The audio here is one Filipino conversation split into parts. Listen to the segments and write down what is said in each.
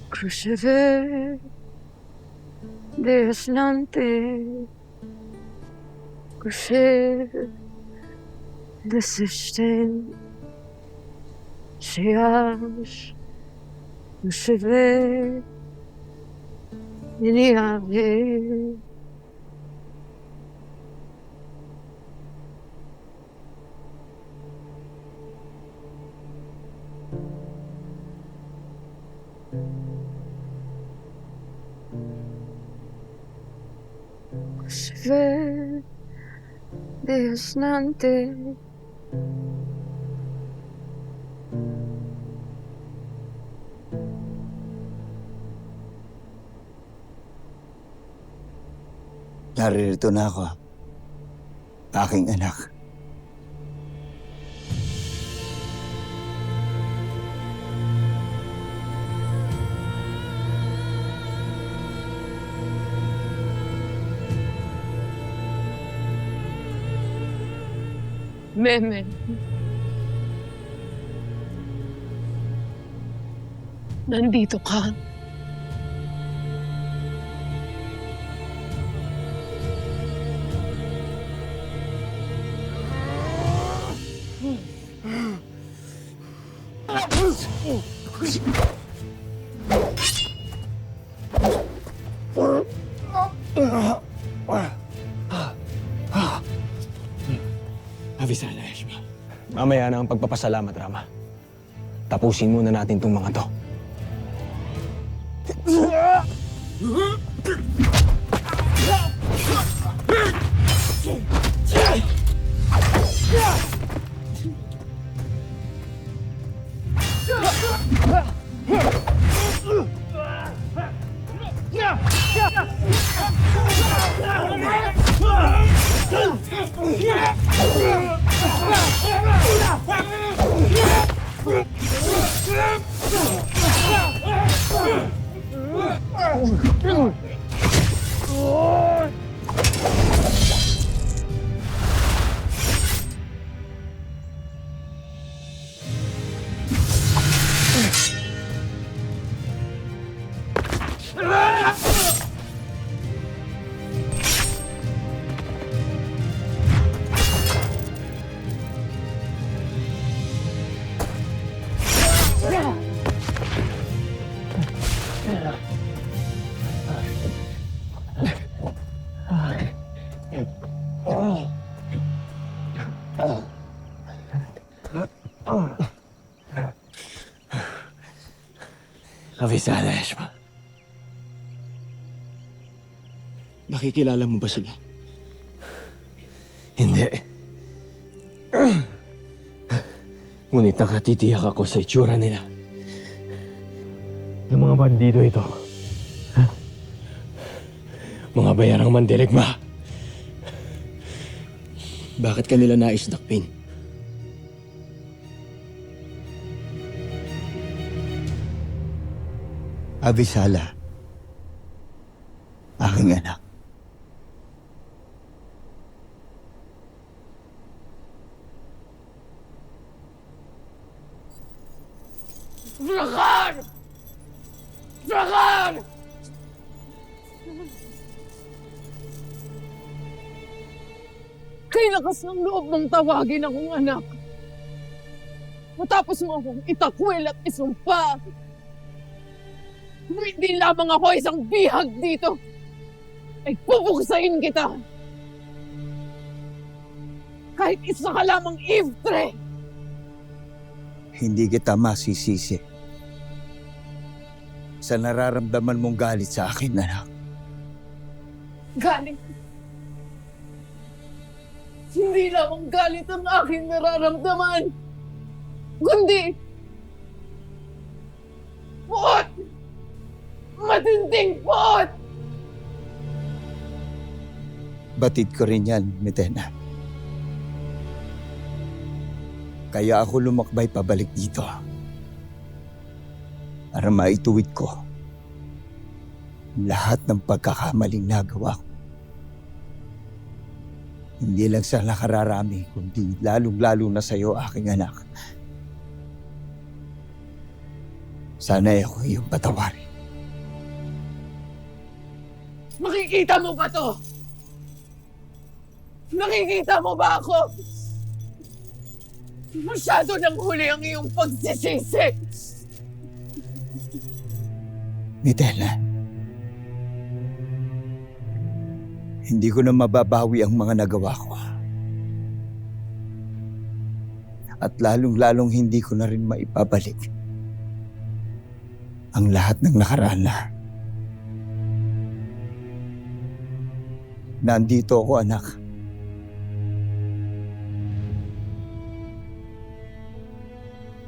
Crucifié, deslante, crucifié, desisten, siage, crucifié, iniave. Crucifié, deslante. Naririto na ako, aking anak. Meme. Nandito ka. Avisala, Eshma. Mamaya na ang pagpapasalamat, Rama. Tapusin muna natin itong mga to. Avisala, Eshma. Nakikilala mo ba sila? Hindi. Ngunit nakatitiyak ako sa itsura nila. Yung mga bandido ito. Mga bayarang mandirigma. Bakit kanila nais dakpin? Avisala, aking anak. Dragan! Dragan! Kay lakas ng loob mong tawagin akong anak. Matapos mo akong itakwil at isumpa. Kung hindi lamang ako isang bihag dito, ay pupuksain kita. Kahit isa ka lamang iftre. Hindi kita masisisi sa nararamdaman mong galit sa akin, anak. Galit. Hindi lamang galit ang aking nararamdaman, kundi puot! Matinding puot! Batid ko rin yan, Medena. Kaya ako lumakbay pabalik dito para maituwid ko lahat ng pagkakamaling nagawa ko. Hindi lang sa nakararami, kundi lalong-lalo na sa iyo, aking anak. Sana ako iyong patawarin. Nakikita mo ba to? Nakikita mo ba ako? Masyado nang huli ang iyong pagsisisi. Mitela, hindi ko na mababawi ang mga nagawa ko. At lalong-lalong hindi ko na rin maipabalik ang lahat ng nakaraan na. Nandito ako, anak.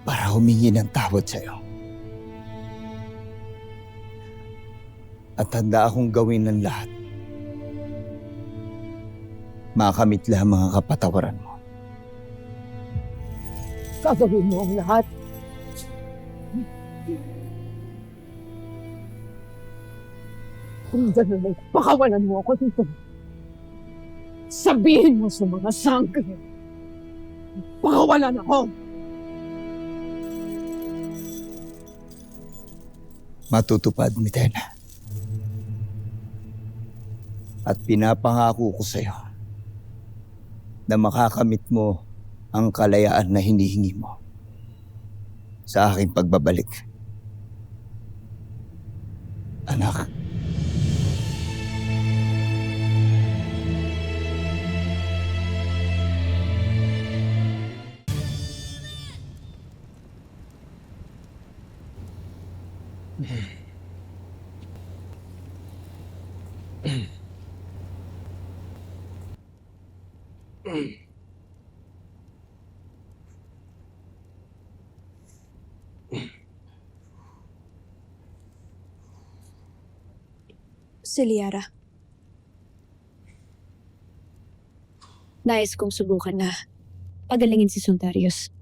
Para humingi ng tawad sa'yo. At handa akong gawin ng lahat. Makamit lang mga kapatawaran mo. Gagawin mo ang lahat. Kung gano'n ay pakawalan mo ako dito. Sabihin mo sa mga sangre. Pakawalan ako. Matutupad, Mitela. At pinapangako ko sa'yo na makakamit mo ang kalayaan na hinihingi mo sa aking pagbabalik. Anak. Si Liara. Nais kong subukan na pagalingin si Sultarius.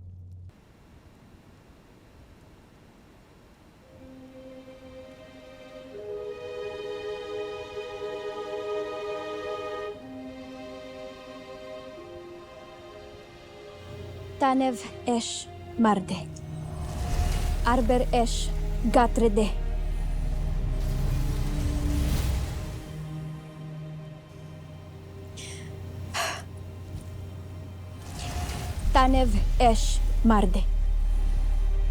Tanev esh marde. Arber esh gatrede. Tanev esh marde.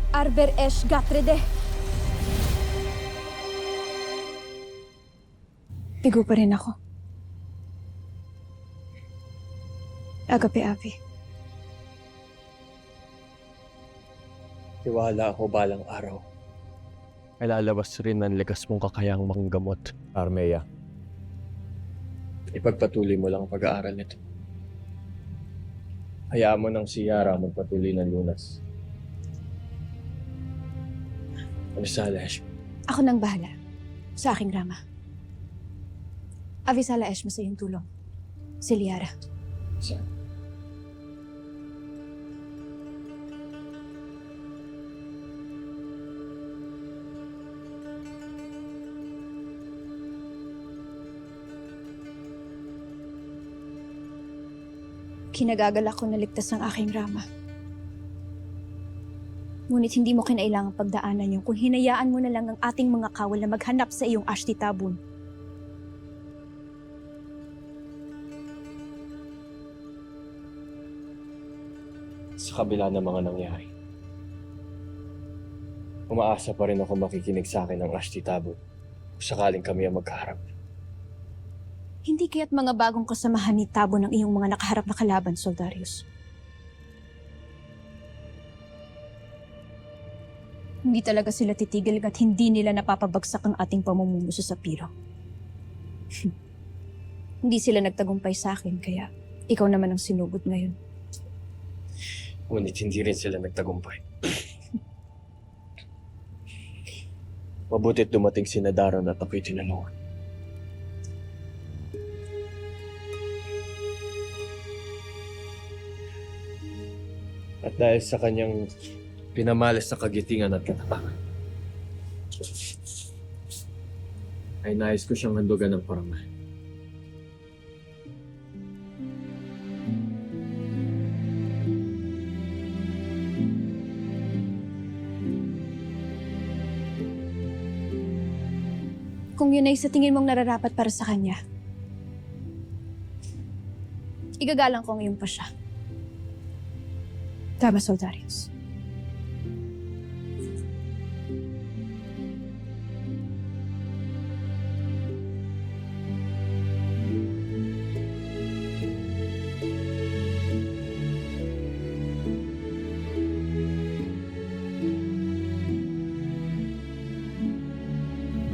Arber esh gatrede. Bigo pa rin ako. Agapi-api. Tiwala ako balang araw. Ay lalabas rin ang likas mong kakayang manggamot, Armea. Ipagpatuloy mo lang ang pag-aaral nito. Hayaan mo nang si Yara magpatuloy ng lunas. Avisala Eshma. Ako nang bahala sa aking Rama. Avisala Eshma sa iyong tulong. Si Liara. Saan? Kinagagalak ko na ligtas ang aking Rama. Ngunit hindi mo kinailangang pagdaanan yun kung hinayaan mo na lang ang ating mga kawal na maghanap sa iyong Ashti Tabun. Sa kabila ng mga nangyari, umaasa pa rin ako makikinig sa akin ng Ashti Tabun kung sakaling kami ang magkaharap. Hindi kaya't mga bagong kasamahan ni Tabo ng iyong mga nakaharap na kalaban, Soldarius. Hindi talaga sila titigil at hindi nila napapabagsak ang ating pamumuno sa Sapiro. Hindi sila nagtagumpay sa akin, kaya ikaw naman ang sinugod ngayon. Ngunit hindi rin sila nagtagumpay. Mabutit dumating si Nadaron at ako'y tinanungan. At dahil sa kanyang pinamalas sa kagitingan at katapangan, ay nais ko siyang handugan ng parangal. kung yun ay sa tingin mong nararapat para sa kanya, igagalang ko ngayon pa siya. Tama, Soldarius.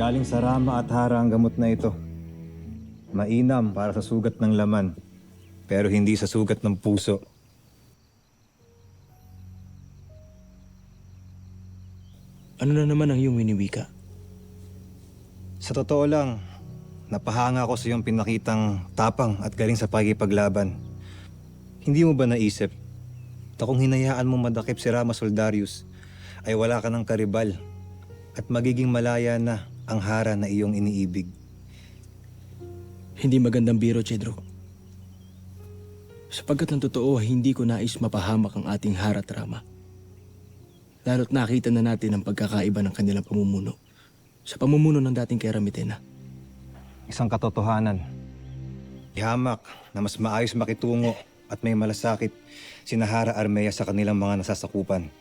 Galing sa Rama at Hara ang gamot na ito. Mainam para sa sugat ng laman, pero hindi sa sugat ng puso. Ano na naman ang iyong winiwika? Sa totoo lang, napahanga ako sa iyong pinakitang tapang at galing sa pagkipaglaban. Hindi mo ba naisip na kung hinayaan mo madakip si Rama Soldarius, ay wala ka ng karibal at magiging malaya na ang Hara na iyong iniibig? Hindi magandang biro, Chedro. Sapagkat ng totoo, hindi ko nais mapahamak ang ating Hara at Rama. Lalo't nakita na natin ang pagkakaiba ng kanilang pamumuno sa pamumuno ng dating kay Ramitena. Isang katotohanan. Ihamak na mas maayos makitungo at may malasakit sina Hara Armea sa kanilang mga nasasakupan.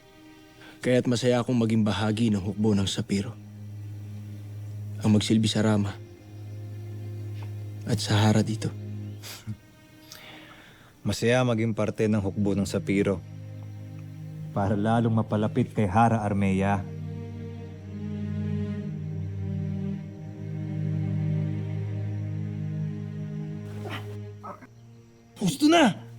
Kaya't masaya akong maging bahagi ng hukbo ng Sapiro. Ang magsilbi sa Rama at sa Hara dito. Masaya maging parte ng hukbo ng Sapiro para lalong mapalapit kay Hara Armea. Gusto na!